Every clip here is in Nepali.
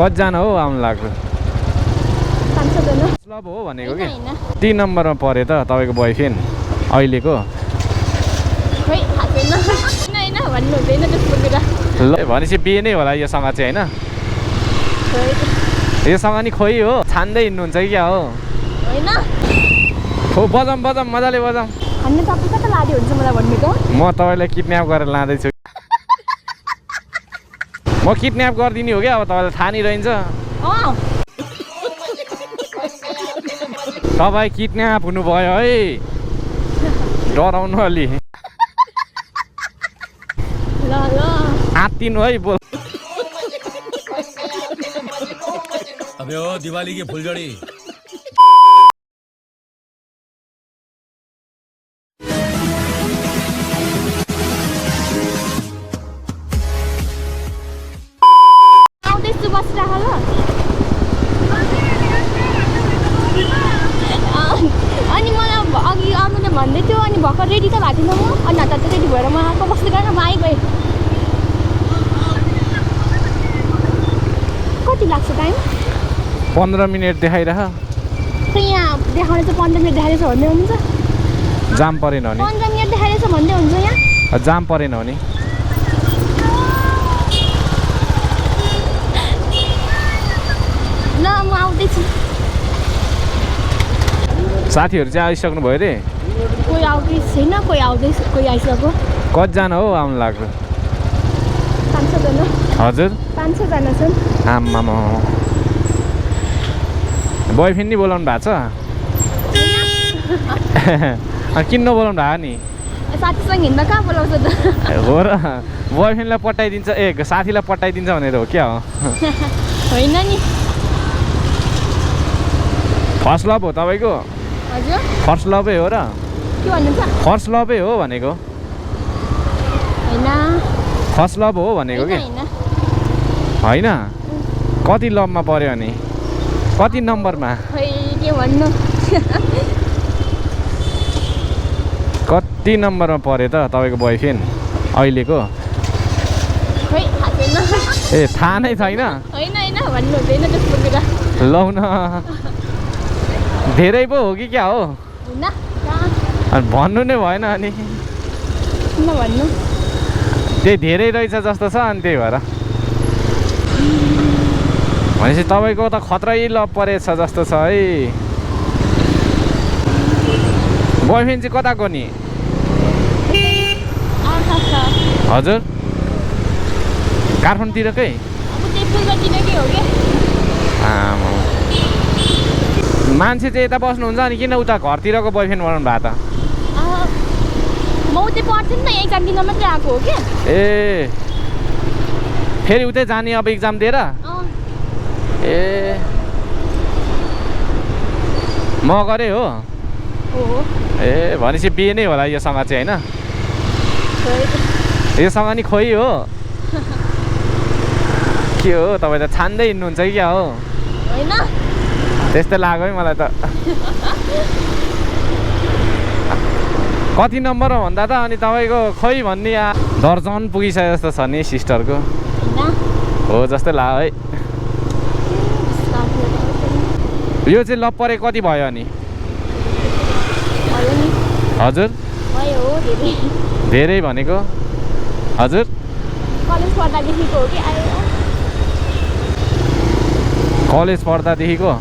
कतिजना हो आउनु लाग्यो? 500 जना। क्लब हो भनेको के? 3 नम्बरमा पर्यो त तपाईँको बोयफ्रेन्ड अहिलेको? खै थाहा छैन। हैन भन्नु हुँदैन त्यस्तो कुरा। ल भनेपछि बिहे नै होला योसँग चाहिँ होइन? योसँग नि खोइ हो छान्दै हिँड्नुहुन्छ कि क्या हो? होइन हो बजाम बजाम मजाले बजाम। भन्ने तपाईँ कता लाँदै हुन्छ मलाई भन्नु त? म तपाईँलाई किडन्याप गरेर लाँदैछु। म किडन्याप गरिदिने हो क्या अब तपाईँलाई थाहा नि रहन्छ। तपाईँ किडन्याप हुनुभयो है। डराउनु अलि। ल ल आत्तिनु है बोल। अबे ओ दिवाली की फुलझड़ी। आउँदैछु बसिराख ल। अनि मलाई अघि आउनुले भन्दै थियो अनि भर्खर रेडी त भएको थिइनँ म। अनि हतार रेडी भएर म आएको बस्दै गरेर म आइगएँ। कति लाग्छ टाइम? 15 मिनट देखाइरह। खै यहाँ देखाउने चाहिँ 15 मिनट देखाइरहेछ भन्दै हुन्छ। जाम परेन भने? 15 मिनट देखाइरहेछ भन्दै हुन्छ यहाँ। जाम परेन भने? ल म आउँदैछु। साथीहरू चाहिँ आइसक्नु भयो रे? कोही आउँदैछ छैन, कोही आउँदैछ, कोही आइसक्यो। कतिजना हो आउनु लाग्यो? 500 जना। हजुर 500 जना छन्। आम्मामा बोयफ्रेन्ड नि बोलाउनु भएको छ? किन नबोलाउनु भएको नि? साथीसँग हिँड्दा कहाँ बोलाउँछ त? हो र बोयफ्रेन्डलाई पठाइदिन्छ साथीलाई पठाइदिन्छ भनेर हो क्या हो? होइन नि। फर्स्ट लभ हो तपाईँको? हजुर फर्स्ट लभै हो र? के भन्नुहुन्छ? फर्स्ट लभै हो भनेको? होइन फर्स्ट लभ हो भनेको के? होइन होइन कति लभमा पर्यो अनि? कति नम्बरमा? खै के भन्नु। कति नम्बरमा पर्यो त तपाईँको बोयफ्रेन्ड अहिलेको? खै थाहा छैन। ए थाहा नै छैन? होइन होइन भन्नु हुँदैन त्यस्तो कुरा। लौ न धेरै पो हो कि क्या हो? होइन कहाँ अनि भन्नु नै भएन अनि? किन भन्नु? त्यही धेरै रहेछ जस्तो छ अनि त्यही भएर। भनेपछि तपाईँको त खत्रै लभ परेछ जस्तो छ है। बोयफ्रेन्ड चाहिँ कताको नि? हजुर काठमाडौँतिरकै? मान्छे चाहिँ यता बस्नुहुन्छ अनि किन उता घरतिरको बोयफ्रेन्ड बनाउनु भएको त? म उतै पढ्छु नि त, एक्जाम दिन मात्रै आएको हो क्या। ए फेरि उतै जाने अब एक्जाम दिएर? ए म गरेँ हो? ए भनेपछि बिहे नै होला योसँग चाहिँ होइन? योसँग नि खोइ हो के हो तपाईँ त छान्दै हिँड्नुहुन्छ कि क्या हो? होइन त्यस्तै लाग्यो है मलाई त। कति नम्बर हो भन्दा त अनि तपाईँको खोइ भन्ने दर्जन पुगिसके जस्तो छ नि सिस्टरको। हो जस्तै लाग्यो है। यो चाहिँ लभ परे कति भयो अनि? हजुर धेरै भनेको? हजुर कलेज पढ्दादेखिको हो कि आयो? कलेज पढ्दादेखिको?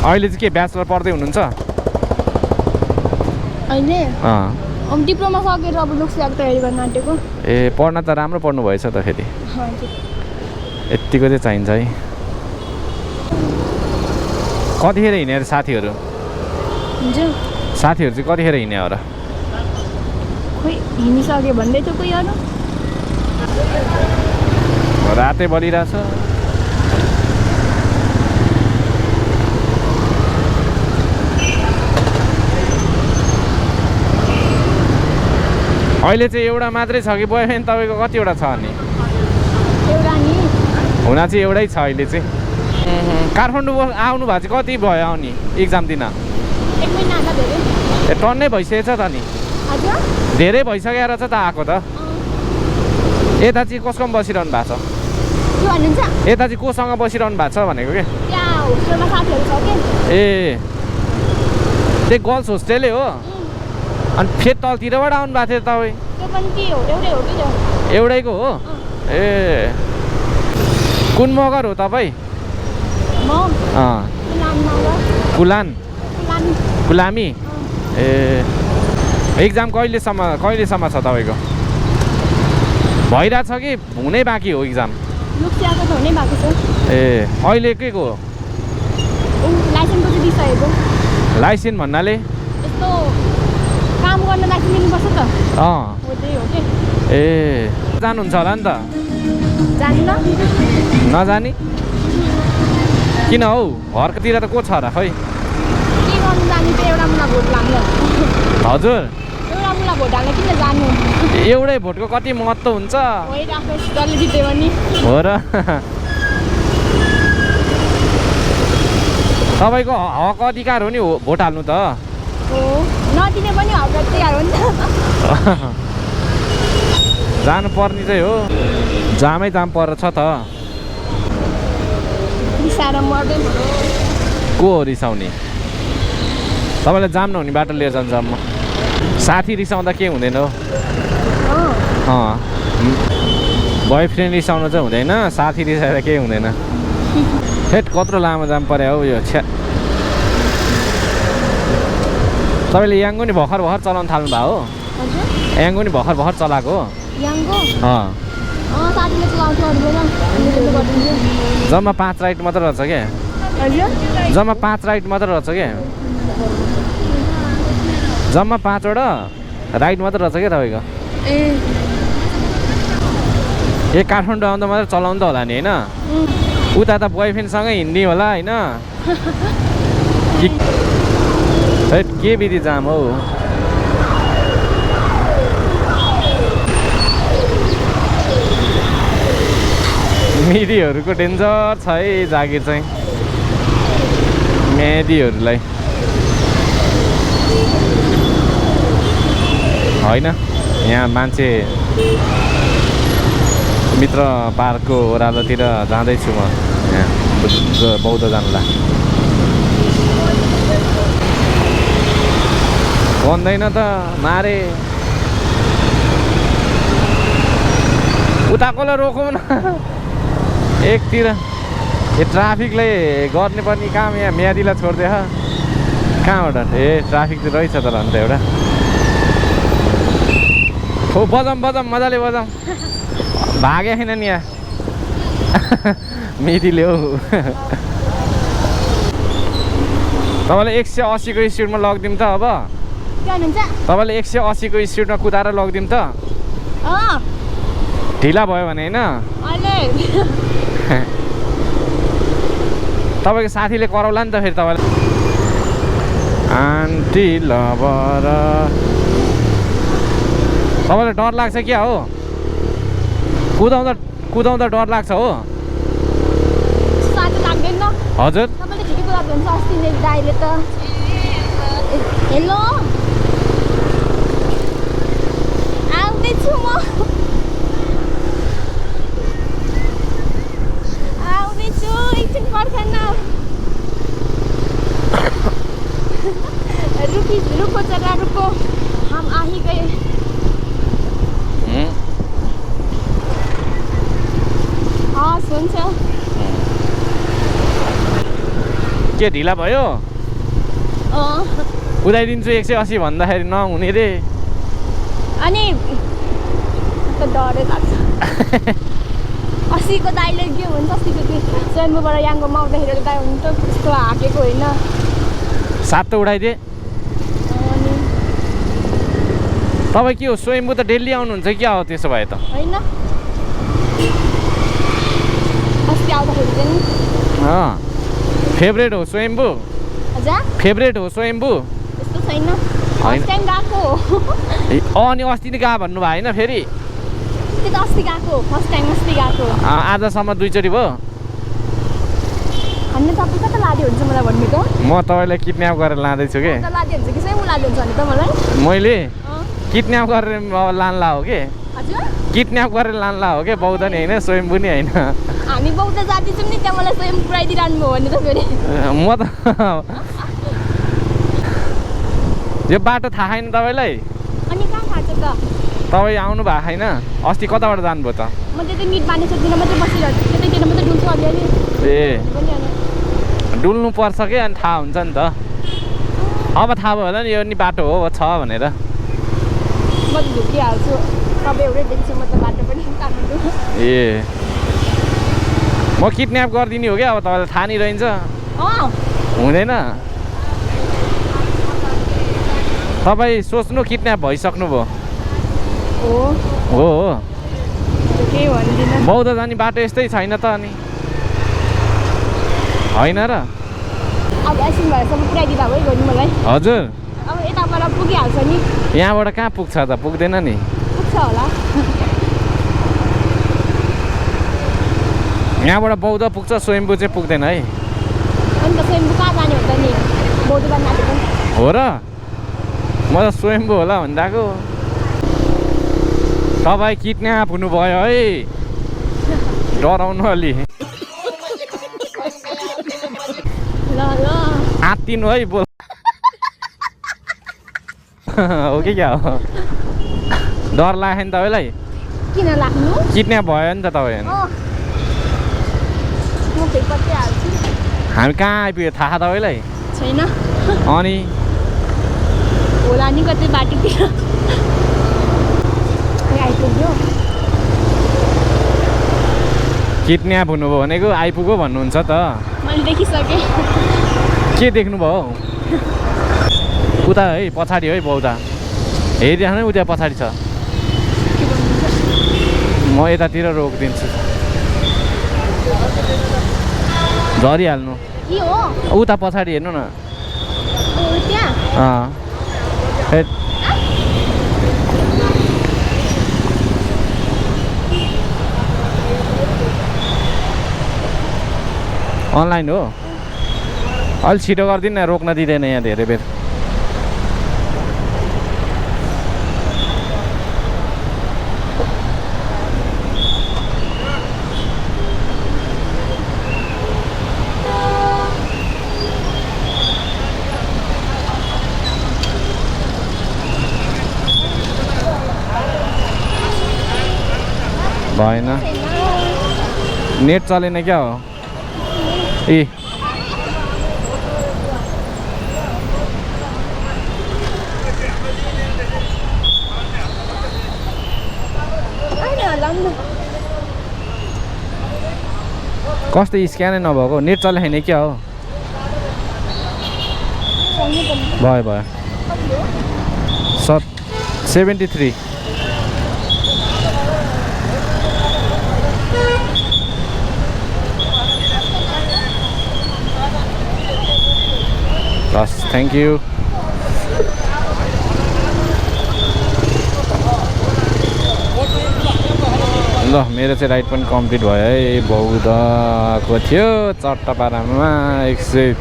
अहिले चाहिँ के ब्याचलर पढ्दै हुनुहुन्छ? अहिले डिप्लोमा सकेर अब लोकसेवाको तयारी गर्न आँटेको। ए पढ्न त राम्रो पढ्नु भएछ त फेरि। यत्तिको चाहिँ चाहिन्छ है। कतिखेर हिँड्यो अरे साथीहरू? साथीहरू चाहिँ कतिखेर हिँड्यो र? खोइ हिँडिसक्यो भन्दै थियो कोही अरू। रातै बलिरहेछ। अहिले चाहिँ एउटा मात्रै छ कि बोयफ्रेन्ड तपाईँको कतिवटा छ अनि? एउटा नि हुन चाहिँ एउटै छ अहिले चाहिँ। काठमाडौँ आउनु भएको चाहिँ कति भयो आउने एक्जाम दिन? 1 महिना आएको धेरै। ए टन्नै भइसकेछ त नि? हजुर धेरै भइसकेर चाहिँ त आएको त। यता चाहिँ कसकोमा बसिरहनु भएको छ? त्यो भन्नुहुन्छ? यता चाहिँ कोसँग बसिरहनु भएको छ भनेको के? त्यहाँ होस्टेलमा साथीहरू छ के? ए त्यो गर्ल्स होस्टेलै हो? अनि फेरि तलतिरबाट आउनु भएको थियो तपाईँ? त्यो पनि के हो? एउटै हो कि त्यो? एउटैको हो? ए कुन मगर हो तपाईँ? म कुलान कुलामी? ए एक्जाम कहिलेसम्म छ तपाईँको? भइरहेछ कि हुनै बाँकी हो एक्जाम? लुक्सियाको त हुनै बाँकी छ। ए अहिले के को? लाइसेन्सको चाहिँ दिइसकेको। लाइसेन्स भन्नाले? यस्तो काम गर्न लाइसेन्स लिनुपर्छ त। हो त्यही हो कि। ए जानुहुन्छ होला नि त? जान्दिनँ। नजानी? किन हौ घरतिर त को छ र खै? के गर्नु जाने त्यो एउटा मुला भोट लाग्न। हजुर एउटा मुला भोट हाल्न किन जानु? एउटै भोटको कति महत्त्व हुन्छ? भइरहेको जसले जित्यो भने। हो र तपाईँको हक अधिकार हो नि भोट हाल्नु त? हो नदिने पनि हक अधिकार हो नि त। जानु पर्ने चाहिँ हो, जामै जाम पर्छ त। रिसाएर मर्दै भयो। को हो रिसाउने? तपाईँलाई जाम नहुने बाटो लिएर जान्छ म। साथी रिसाउँदा के हुँदैन हो? बोयफ्रेन्ड रिसाउनु चाहिँ हुँदैन, साथी रिसाएर केही हुँदैन। हेट कत्रो लामो जाम पर्यो हौ यो छ्या। तपाईँले याङ्गो नि भर्खर चलाउनु थाल्नु भयो हो? याङ्गो नि भर्खर चलाएको हो? साथीले चलाउँछ अरू बेला जम्मा 5 राइड मात्र रहेछ क्या? जम्मा 5 राइड मात्र रहेछ क्या? जम्मा 5वटा राइड मात्र रहेछ क्या तपाईँको? ए काठमाडौँ आउँदा मात्र चलाउनु त होला नि होइन? उता त बोयफ्रेन्डसँगै हिँड्ने होला होइन? के विधि जाम हौ? मिडीहरूको डेन्जर छ है जागिर चाहिँ मेदीहरूलाई होइन। यहाँ मान्छे मित्र पार्कको ओह्रालोतिर जाँदैछु म, यहाँ बौद्ध जानलाई भन्दैन त मारे। उताकोलाई रोकौँ न एकतिर। यो ट्राफिकले गर्ने पर्ने काम यहाँ म्यादीलाई छोडिदियो कहाँबाट? ए ट्राफिक त रहेछ त अन्त एउटा। हो बजाऊँ मजाले बजाऊँ। भागे छैन नि यहाँ मेदीले हौ। तपाईँलाई 180 को स्पिडमा लगिदिउँ त अब? तपाईँलाई 180 को स्पिडमा कुदाएर लगिदिउँ त? ढिला भयो भने होइन? तपाईँको साथीले कराउला नि त फेरि तपाईँलाई। आन्टी लभर तपाईँलाई डर लाग्छ क्या हो? कुदाउँदा डर लाग्छ हो? हजुर हेलो आउँदैछु म। आउँदैछु एकछिन पर्खन। रुको जरा रुको, हम आ ही गए। हुन्छ। के ढिला भयो? कुदाइदिन्छु 180 भन्दाखेरि नहुने रे। अनि त डरै लाग्छ। 80 को दाइले के भन्छ? 80 को स्वयम्भूबाट याङ्गोमा आउँदाखेरि दाइ हुनु त त्यस्तो हाकेको होइन। 7 त उडाइदिए। तपाईँ के हो स्वयम्भू त डेली आउनुहुन्छ क्या हो त्यसो भए त? होइन अस्ति आउँदाखेरि चाहिँ फेभरेट हो स्वयम्भू? हजुर फेभरेट हो स्वयम्भू? त्यस्तो छैन, फर्स्ट टाइम गएको। अनि अस्ति नै गएको भन्नु भयो होइन फेरि? त्यो त अस्ति गएको, फर्स्ट टाइम अस्ति गएको। आजसम्म 2 चोटि भयो? अनि तपाईँ कता लाँदै हुन्छ मलाई भन्नु त? म तपाईँलाई किडन्याप गरेर लाँदैछु के? लाँदै हुन्छ कि स्वयं लाँदै हुन्छ भने त मलाई? मैले किडन्याप गरेर लान्ला हो के? हजुर किडन्याप गरेर लान्ला हो के? बौद्ध नि होइन स्वयम्भू नि होइन। हामी बौद्ध जाति छौँ नि त्यहाँ मलाई स्वयं पुऱ्याइदिइरहनु भयो भने त फेरि म त यो बाटो थाहा छैन तपाईँलाई? अनि कहाँ थाहा छ त? तपाईँ आउनु भएको छैन? अस्ति कताबाट जानुभयो त? म त्यो मिट बाँध्ने सोच्दिनँ मात्रै बसिरहेको छु त्यतैतिर मात्रै डुल्छु अलिअलि ए पनि अनि डुल्नु पर्छ कि अनि थाहा हुन्छ नि त। अब थाहा भयो होला नि यो नि बाटो हो छ भनेर। म त झुकिहाल्छु सबै एउटै देख्छु म त बाटो पनि काठमाडौँ। ए म किडन्याप गरिदिने हो क्या अब तपाईँलाई थाहा नि रहन्छ हुँदैन। तपाईँ सोच्नु किडन्याप भइसक्नु भयो। हो हो केही भन्दिनँ। बौद्ध जाने बाटो यस्तै छैन त अनि होइन र? अब एकछिन भएसम्म पुऱ्याइदिँदा भयो गर्नु मलाई। हजुर अब यताबाट पुगिहाल्छ नि। यहाँबाट कहाँ पुग्छ त? पुग्दैन नि। पुग्छ होला। यहाँबाट बौद्ध पुग्छ स्वयम्भू चाहिँ पुग्दैन है। अनि त स्वयम्भू कहाँ जाने हो त नि? बौद्ध जाने आँटेको हो र? म त स्वयम्भू होला भन्दाको। तपाईँ किडन्याप हुनुभयो है। डराउनु अलि ल ल आत्तिनु है बोल। हो कि क्या हो? डर लाग्यो नि तपाईँलाई? किन लाग्नु? किडन्याप भयो नि त तपाईँ। म फेरि कति हाल्छु। हामी कहाँ आइपुग्यो थाहा तपाईँलाई? छैन अनि होला नि कतै बाटोतिर आइपुग्यो। किडन्याप हुनुभयो भनेको आइपुग्यो भन्नुहुन्छ त। मैले देखिसकेँ। के देख्नुभयो? उता है पछाडि है बौद्ध हेरिराख्नु उता पछाडि छ। म यतातिर रोकिदिन्छु झरिहाल्नु। के हो? उता पछाडि हेर्नु न। त्यहाँ अनलाइन हो? अलि छिटो गरिदिनु न रोक्न दिँदैन यहाँ धेरै बेर। भएन नेट चलेन क्या हो? ए कस्तो स्क्यानै नभएको नेट चले छैन क्या हो? भयो भयो 73 बस थ्याङ्क यू। ल मेरो चाहिँ राइड पनि कम्प्लिट भयो है। बौद्धको थियो चट्टापाडामा 100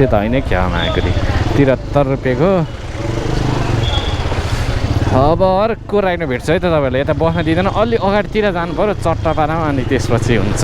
त होइन ख्यामा आएको थिएँ 73 रुपियाँको। अब अर्को राइडमा भेट्छ है त तपाईँलाई। यता बस्न दिँदैन अलि अगाडितिर जानु पऱ्यो चट्टापाडामा अनि त्यसपछि हुन्छ।